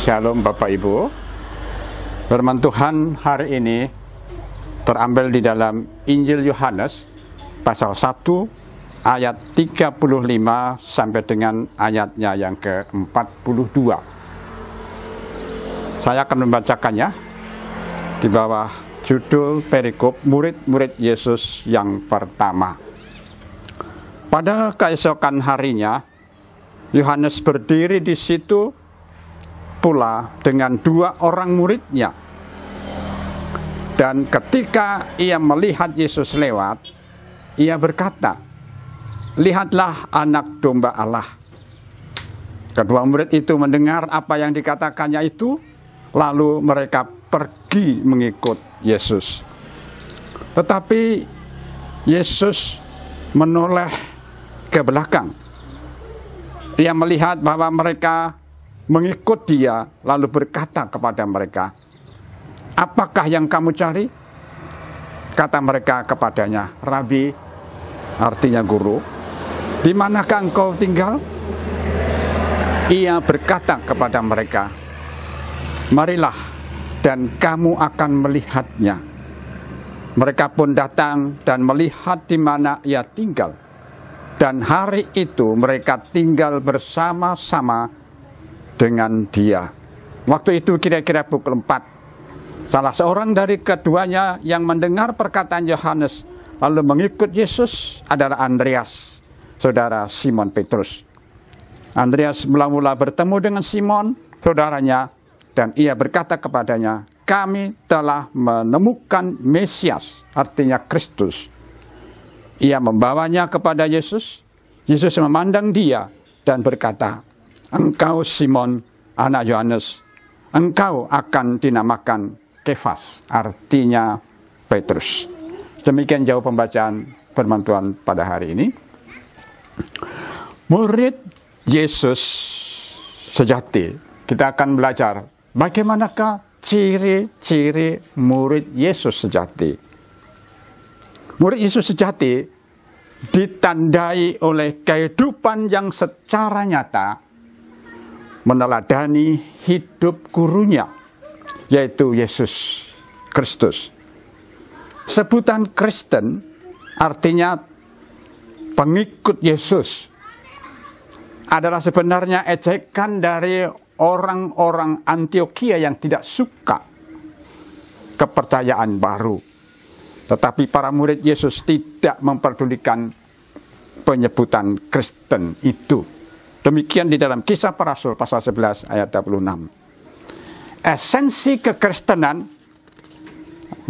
Shalom Bapak Ibu. Firman Tuhan hari ini terambil di dalam Injil Yohanes pasal 1 ayat 35 sampai dengan ayatnya yang ke-42. Saya akan membacakannya di bawah judul perikop murid-murid Yesus yang pertama. Pada keesokan harinya, Yohanes berdiri di situ pula dengan 2 orang muridnya. Dan ketika ia melihat Yesus lewat, ia berkata, "Lihatlah anak domba Allah." Kedua murid itu mendengar apa yang dikatakannya itu, lalu mereka pergi mengikut Yesus. Tetapi Yesus menoleh ke belakang. Ia melihat bahwa mereka mengikut dia, lalu berkata kepada mereka, "Apakah yang kamu cari?" Kata mereka kepadanya, "Rabi," artinya guru, "di manakah engkau tinggal?" Ia berkata kepada mereka, "Marilah dan kamu akan melihatnya." Mereka pun datang dan melihat di mana ia tinggal. Dan hari itu mereka tinggal bersama-sama dengan dia. Waktu itu kira-kira pukul 4. Salah seorang dari keduanya yang mendengar perkataan Yohanes lalu mengikut Yesus adalah Andreas, saudara Simon Petrus. Andreas mula-mula bertemu dengan Simon, saudaranya, dan ia berkata kepadanya, "Kami telah menemukan Mesias," artinya Kristus. Ia membawanya kepada Yesus. Yesus memandang dia dan berkata, "Engkau Simon, anak Yohanes, engkau akan dinamakan Kefas," artinya Petrus. Demikian jauh pembacaan firman Tuhan pada hari ini. Murid Yesus sejati. Kita akan belajar bagaimanakah ciri-ciri murid Yesus sejati. Murid Yesus sejati ditandai oleh kehidupan yang secara nyata meneladani hidup gurunya, yaitu Yesus Kristus. Sebutan Kristen artinya pengikut Yesus, adalah sebenarnya ejekan dari orang-orang Antiokhia yang tidak suka kepercayaan baru. Tetapi para murid Yesus tidak memperdulikan penyebutan Kristen itu. Demikian di dalam Kisah Para Rasul pasal 11 ayat 26. Esensi kekristenan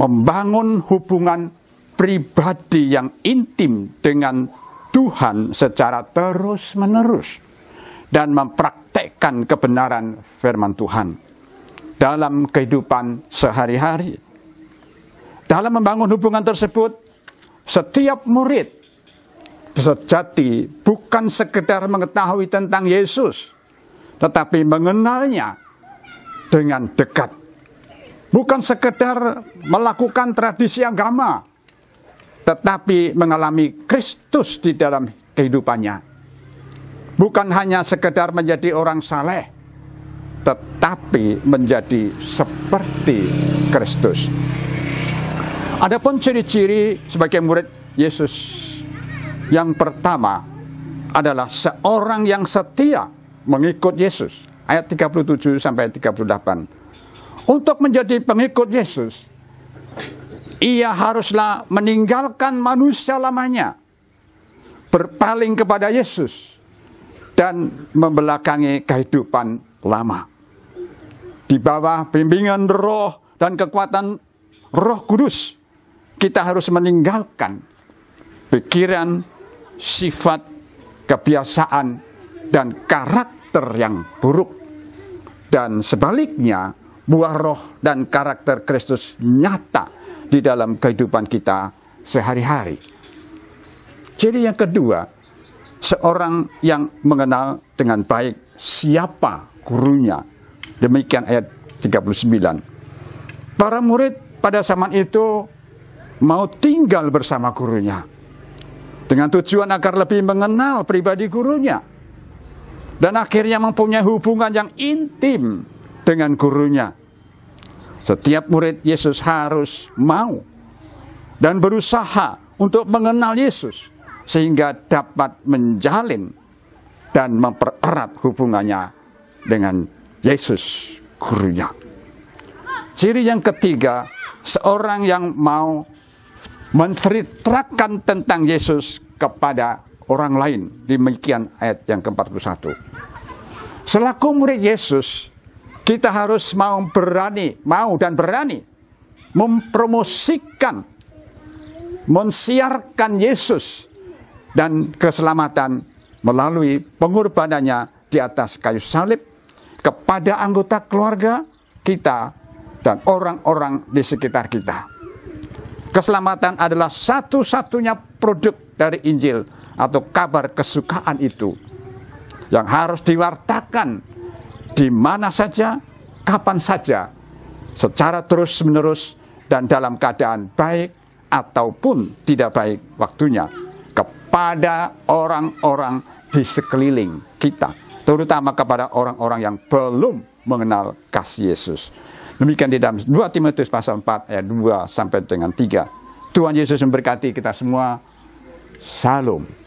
membangun hubungan pribadi yang intim dengan Tuhan secara terus-menerus dan mempraktekkan kebenaran firman Tuhan dalam kehidupan sehari-hari. Dalam membangun hubungan tersebut, setiap murid sejati bukan sekedar mengetahui tentang Yesus, tetapi mengenalnya dengan dekat. Bukan sekedar melakukan tradisi agama, tetapi mengalami Kristus di dalam kehidupannya. Bukan hanya sekedar menjadi orang saleh, tetapi menjadi seperti Kristus. Adapun ciri-ciri sebagai murid Yesus yang pertama adalah seorang yang setia mengikut Yesus. Ayat 37 sampai 38. Untuk menjadi pengikut Yesus, ia haruslah meninggalkan manusia lamanya, berpaling kepada Yesus, dan membelakangi kehidupan lama. Di bawah bimbingan Roh dan kekuatan Roh Kudus, kita harus meninggalkan pikiran, sifat, kebiasaan, dan karakter yang buruk. Dan sebaliknya, buah roh dan karakter Kristus nyata di dalam kehidupan kita sehari-hari. Ciri yang kedua, seorang yang mengenal dengan baik siapa gurunya. Demikian ayat 39. Para murid pada zaman itu mau tinggal bersama gurunya dengan tujuan agar lebih mengenal pribadi gurunya dan akhirnya mempunyai hubungan yang intim dengan gurunya. Setiap murid Yesus harus mau dan berusaha untuk mengenal Yesus, sehingga dapat menjalin dan mempererat hubungannya dengan Yesus, gurunya. Ciri yang ketiga, seorang yang mau menceritakan tentang Yesus kepada orang lain. Demikian ayat yang ke-41. Selaku murid Yesus, kita harus mau dan berani mempromosikan, mensiarkan Yesus dan keselamatan melalui pengorbanannya di atas kayu salib kepada anggota keluarga kita dan orang-orang di sekitar kita. Keselamatan adalah satu-satunya produk dari Injil atau kabar kesukaan itu yang harus diwartakan di mana saja, kapan saja, secara terus-menerus dan dalam keadaan baik ataupun tidak baik waktunya, kepada orang-orang di sekeliling kita, terutama kepada orang-orang yang belum mengenal kasih Yesus. Demikian di dalam 2 Timotius pasal 4 ayat 2 sampai dengan 3. Tuhan Yesus memberkati kita semua. Shalom.